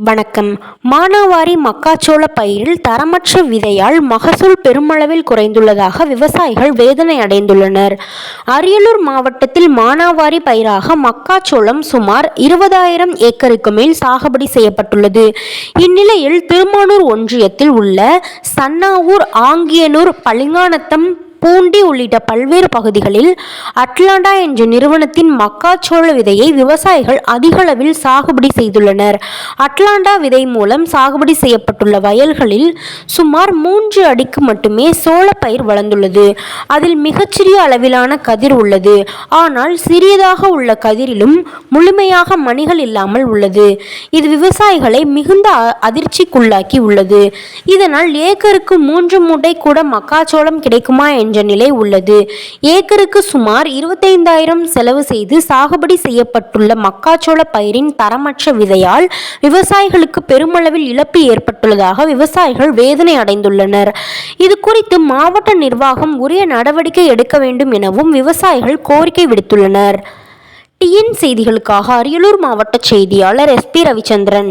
வணக்கம். மானாவாரி மக்காச்சோள பயிரில் தரமற்ற விதையால் மகசூல் பெருமளவில் குறைந்துள்ளதாக விவசாயிகள் வேதனை அடைந்துள்ளனர். அரியலூர் மாவட்டத்தில் மானாவாரி பயிராக மக்காச்சோளம் சுமார் 20,000 ஏக்கருக்கு மேல் சாகுபடி செய்யப்பட்டுள்ளது. இந்நிலையில் திருமானூர் ஒன்றியத்தில் உள்ள சன்னாவூர், ஆங்கியனூர், பளிங்காநத்தம், பூண்டி உள்ளிட்ட பல்வேறு பகுதிகளில் அட்லாண்டா என்ற நிறுவனத்தின் மக்காச்சோள விதையை விவசாயிகள் அதிகளவில் சாகுபடி செய்துள்ளனர். அட்லாண்டா விதை மூலம் சாகுபடி செய்யப்பட்டுள்ள வயல்களில் சுமார் 3 அடிக்கு மட்டுமே சோளப்பயிர் வளர்ந்துள்ளது. அதில் மிகச்சிறிய அளவிலான கதிர் உள்ளது. ஆனால் சிறியதாக உள்ள கதிரிலும் முழுமையாக மணிகள் இல்லாமல் உள்ளது. இது விவசாயிகளை மிகுந்த அதிர்ச்சிக்குள்ளாக்கி உள்ளது. இதனால் ஏக்கருக்கு 3 மூட்டை கூட மக்காச்சோளம் கிடைக்குமா என்ற நிலை உள்ளது. ஏக்கருக்கு சுமார் 25,000 செலவு செய்து சாகுபடி செய்யப்பட்டுள்ள மக்காச்சோள பயிரின் தரமற்ற விதையால் விவசாயிகளுக்கு பெருமளவில் இழப்பு ஏற்பட்டுள்ளதாக விவசாயிகள் வேதனை அடைந்துள்ளனர். இது குறித்து மாவட்ட நிர்வாகம் உரிய நடவடிக்கை எடுக்க வேண்டும் எனவும் விவசாயிகள் கோரிக்கை விடுத்துள்ளனர். டிஎன் செய்திகளுக்காக அரியலூர் மாவட்ட செய்தியாளர் SP ரவிச்சந்திரன்.